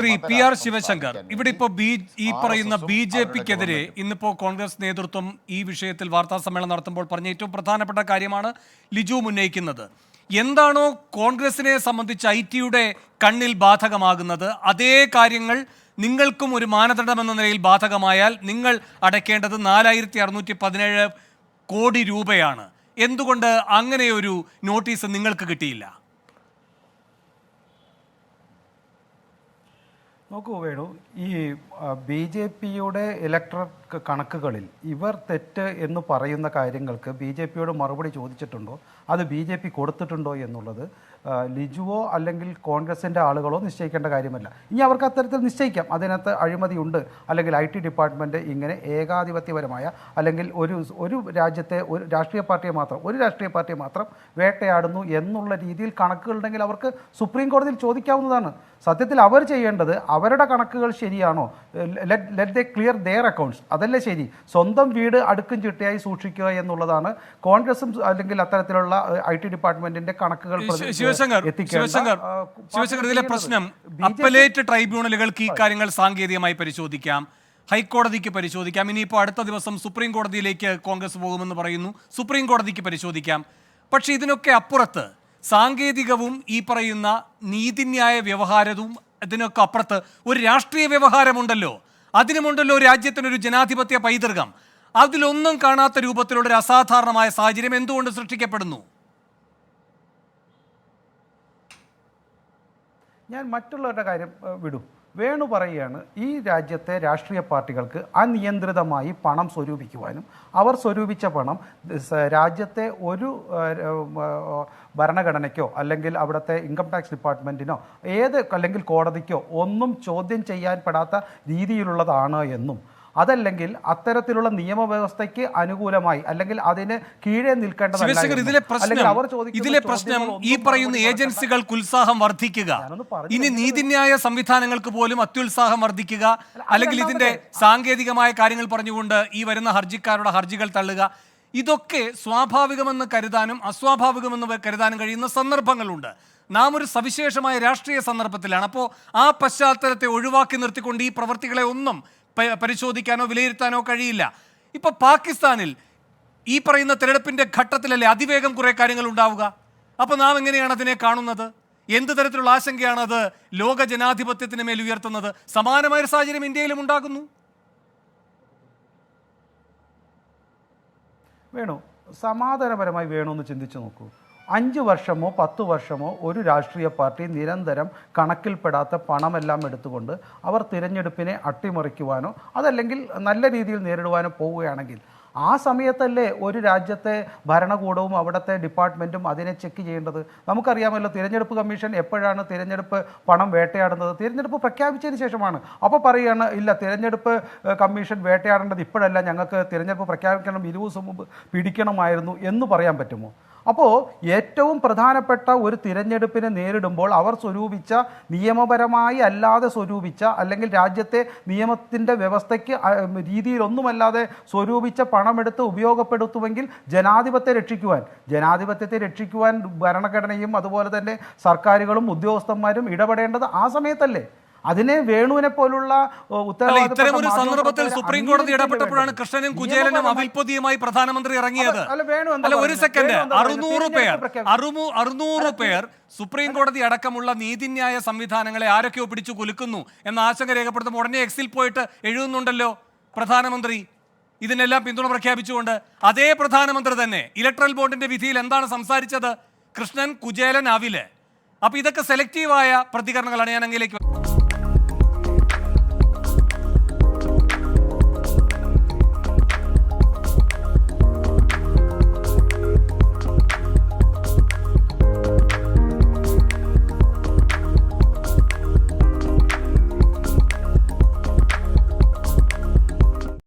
Shri P R Sivasankar, ഇവിടെ ഇപ്പോൾ ഈ പറയുന്ന BJP-ക്കെതിരെ ഇന്നിപ്പോ കോൺഗ്രസ് നേതൃത്വം ഈ വിഷയത്തിൽ വാർത്താ സമ്മേളനം നടത്തുമ്പോൾ പറഞ്ഞ ഏറ്റവും പ്രധാനപ്പെട്ട കാര്യമാണ് ലിജു ഉന്നയിക്കുന്നത്. എന്താണോ കോൺഗ്രസിനെ സംബന്ധിച്ച് IT-യുടെ കണ്ണിൽ ബാധകമാകുന്നത്, അതേ കാര്യങ്ങൾ നിങ്ങൾക്കും ഒരു മാനദണ്ഡമെന്ന നിലയിൽ ബാധകമായാൽ നിങ്ങൾ അടയ്ക്കേണ്ടത് 4617 കോടി രൂപയാണ്. എന്തുകൊണ്ട് അങ്ങനെയൊരു നോട്ടീസ് നിങ്ങൾക്ക് കിട്ടിയില്ല? നോക്കൂ വേണു, ഈ BJP-യുടെ ഇലക്ട്രൽ കണക്കുകളിൽ ഇവർ തെറ്റ് എന്ന് പറയുന്ന കാര്യങ്ങൾക്ക് BJP-യോട് മറുപടി ചോദിച്ചിട്ടുണ്ടോ, അത് BJP കൊടുത്തിട്ടുണ്ടോ എന്നുള്ളത് ലിജുവോ അല്ലെങ്കിൽ കോൺഗ്രസിൻ്റെ ആളുകളോ നിശ്ചയിക്കേണ്ട കാര്യമല്ല. ഇനി അവർക്ക് അത്തരത്തിൽ നിശ്ചയിക്കാം, അതിനകത്ത് അഴിമതിയുണ്ട്, അല്ലെങ്കിൽ IT ഡിപ്പാർട്ട്മെൻറ്റ് ഇങ്ങനെ ഏകാധിപത്യപരമായ അല്ലെങ്കിൽ ഒരു രാജ്യത്തെ ഒരു രാഷ്ട്രീയ പാർട്ടിയെ മാത്രം വേട്ടയാടുന്നു എന്നുള്ള രീതിയിൽ കണക്കുകളുണ്ടെങ്കിൽ അവർക്ക് സുപ്രീം കോടതിയിൽ ചോദിക്കാവുന്നതാണ്. സത്യത്തിൽ അവർ ചെയ്യേണ്ടത് അവരുടെ കണക്കുകൾ ശരിയാണോ, let they clear their accounts, അതല്ലേ ശരി. സ്വന്തം വീട് അടുക്കും ചിട്ടയായി സൂക്ഷിക്കുക എന്നുള്ളതാണ് കോൺഗ്രസും അല്ലെങ്കിൽ അത്തരത്തിലുള്ള IT ഡിപ്പാർട്ട്മെന്റിന്റെ കണക്കുകൾ. ഇതിലെ പ്രശ്നം അപ്പലേറ്റ് ട്രൈബ്യൂണലുകൾക്ക് ഈ കാര്യങ്ങൾ സാങ്കേതികമായി പരിശോധിക്കാം, ഹൈക്കോടതിക്ക് പരിശോധിക്കാം, ഇനിയിപ്പോൾ അടുത്ത ദിവസം സുപ്രീം കോടതിയിലേക്ക് കോൺഗ്രസ് പോകുമെന്ന് പറയുന്നു, സുപ്രീം കോടതിക്ക് പരിശോധിക്കാം. പക്ഷേ ഇതിനൊക്കെ അപ്പുറത്ത് സാങ്കേതികവും ഈ പറയുന്ന നീതിന്യായ വ്യവഹാരവും ഇതിനൊക്കെ അപ്പുറത്ത് ഒരു രാഷ്ട്രീയ വ്യവഹാരമുണ്ടല്ലോ, അതിനുമുണ്ടല്ലോ രാജ്യത്തിനൊരു ജനാധിപത്യ പൈതൃകം. അതിലൊന്നും കാണാത്ത രൂപത്തിലുള്ള ഒരു അസാധാരണമായ സാഹചര്യം എന്തുകൊണ്ട് സൃഷ്ടിക്കപ്പെടുന്നു? ഞാൻ മറ്റുള്ളവരുടെ കാര്യം വിടും. വേണു പറയുകയാണ്, ഈ രാജ്യത്തെ രാഷ്ട്രീയ പാർട്ടികൾക്ക് അനിയന്ത്രിതമായി പണം സ്വരൂപിക്കുവാനും അവർ സ്വരൂപിച്ച പണം രാജ്യത്തെ ഒരു ഭരണഘടനയ്ക്കോ അല്ലെങ്കിൽ അവിടുത്തെ ഇൻകം ടാക്സ് ഡിപ്പാർട്ട്മെൻറ്റിനോ അല്ലെങ്കിൽ കോടതിക്കോ ഒന്നും ചോദ്യം ചെയ്യാൻ പെടാത്ത രീതിയിലുള്ളതാണ് എന്നും, അതല്ലെങ്കിൽ അത്തരത്തിലുള്ള നിയമവ്യവസ്ഥയ്ക്ക് അനുകൂലമായി അല്ലെങ്കിൽ അതിന് കീഴേ നിൽക്കേണ്ടതല്ല. ഇതിലെ പ്രശ്നം ഈ പറയുന്ന ഏജൻസികൾക്ക് ഉത്സാഹം വർദ്ധിക്കുക, ഇനി നീതിന്യായ സംവിധാനങ്ങൾക്ക് പോലും അത്യുത്സാഹം വർദ്ധിക്കുക, അല്ലെങ്കിൽ ഇതിന്റെ സാങ്കേതികമായ കാര്യങ്ങൾ പറഞ്ഞുകൊണ്ട് ഈ വരുന്ന ഹർജിക്കാരുടെ ഹർജികൾ തള്ളുക, ഇതൊക്കെ സ്വാഭാവികമെന്ന് കരുതാനും അസ്വാഭാവികമെന്ന് കരുതാനും കഴിയുന്ന സന്ദർഭങ്ങളുണ്ട്. നാം ഒരു സവിശേഷമായ രാഷ്ട്രീയ സന്ദർഭത്തിലാണ്. അപ്പോൾ ആ പശ്ചാത്തലത്തെ ഒഴിവാക്കി നിർത്തിക്കൊണ്ട് ഈ പ്രവൃത്തികളെ ഒന്നും പരിശോധിക്കാനോ വിലയിരുത്താനോ കഴിയില്ല. ഇപ്പൊ പാകിസ്ഥാനിൽ ഈ പറയുന്ന തെരഞ്ഞെടുപ്പിന്റെ ഘട്ടത്തിലല്ലേ അതിവേഗം കുറെ കാര്യങ്ങൾ ഉണ്ടാവുക. അപ്പൊ നാം എങ്ങനെയാണ് അതിനെ കാണുന്നത്? എന്ത് തരത്തിലുള്ള ആശങ്കയാണ് അത് ലോക ജനാധിപത്യത്തിന് മേൽ ഉയർത്തുന്നത്? സമാനമായ സാഹചര്യം ഇന്ത്യയിലും ഉണ്ടാകുന്നു. വേണു, സമാധാനപരമായി വേണമെന്ന് ചിന്തിച്ചു നോക്കൂ. 5 വർഷമോ 10 വർഷമോ ഒരു രാഷ്ട്രീയ പാർട്ടി നിരന്തരം കണക്കിൽപ്പെടാത്ത പണമെല്ലാം എടുത്തുകൊണ്ട് അവർ തിരഞ്ഞെടുപ്പിനെ അട്ടിമറിക്കുവാനോ അതല്ലെങ്കിൽ നല്ല രീതിയിൽ നേരിടുവാനോ പോവുകയാണെങ്കിൽ ആ സമയത്തല്ലേ ഒരു രാജ്യത്തെ ഭരണകൂടവും അവിടുത്തെ ഡിപ്പാർട്ട്മെൻറ്റും അതിനെ ചെക്ക് ചെയ്യേണ്ടത്? നമുക്കറിയാമല്ലോ, തിരഞ്ഞെടുപ്പ് കമ്മീഷൻ എപ്പോഴാണ് തിരഞ്ഞെടുപ്പ് പണം വേട്ടയാടുന്നത്? തിരഞ്ഞെടുപ്പ് പ്രഖ്യാപിച്ചതിന് ശേഷമാണ്. അപ്പോൾ പറയുകയാണ്, ഇല്ല, തിരഞ്ഞെടുപ്പ് കമ്മീഷൻ വേട്ടയാടേണ്ടത് ഇപ്പോഴല്ല, ഞങ്ങൾക്ക് തിരഞ്ഞെടുപ്പ് പ്രഖ്യാപിക്കണം 20 ദിവസം മുമ്പ് പിടിക്കണമായിരുന്നു എന്ന് പറയാൻ പറ്റുമോ? അപ്പോൾ ഏറ്റവും പ്രധാനപ്പെട്ട ഒരു തിരഞ്ഞെടുപ്പിനെ നേരിടുമ്പോൾ അവർ സ്വരൂപിച്ച നിയമപരമായി അല്ലാതെ സ്വരൂപിച്ച അല്ലെങ്കിൽ രാജ്യത്തെ നിയമത്തിൻ്റെ വ്യവസ്ഥയ്ക്ക് രീതിയിലൊന്നുമല്ലാതെ സ്വരൂപിച്ച പണമെടുത്ത് ഉപയോഗപ്പെടുത്തുമെങ്കിൽ ജനാധിപത്യത്തെ രക്ഷിക്കുവാൻ ഭരണഘടനയും അതുപോലെ തന്നെ സർക്കാരുകളും ഉദ്യോഗസ്ഥന്മാരും ഇടപെടേണ്ടത് ആ സമയത്തല്ലേ. അതിനെ വേണുവിനെ പോലുള്ള ഇത്തരമൊരു സന്ദർഭത്തിൽ സുപ്രീം കോടതി ഇടപെട്ടപ്പോഴാണ് കൃഷ്ണനും കുചേലനും അവിൽപതിയുമായി പ്രധാനമന്ത്രി ഇറങ്ങിയത്. അല്ല, ഒരു സെക്കൻഡ്, 600 പേർ സുപ്രീം കോടതി അടക്കമുള്ള നീതിന്യായ സംവിധാനങ്ങളെ ആരൊക്കെയോ പിടിച്ചു കുലുക്കുന്നു എന്ന ആശങ്ക രേഖപ്പെടുത്തുമ്പോൾ ഉടനെ എക്സിൽ പോയിട്ട് എഴുതുന്നുണ്ടല്ലോ പ്രധാനമന്ത്രി, ഇതിനെല്ലാം പിന്തുണ പ്രഖ്യാപിച്ചുകൊണ്ട്. അതേ പ്രധാനമന്ത്രി തന്നെ ഇലക്ട്രൽ ബോർഡിന്റെ വിധിയിൽ എന്താണ് സംസാരിച്ചത്? കൃഷ്ണൻ, കുചേലൻ, അവില്. അപ്പൊ ഇതൊക്കെ സെലക്റ്റീവായ പ്രതികരണങ്ങളാണ്. ഞാൻ അങ്ങേലേക്ക്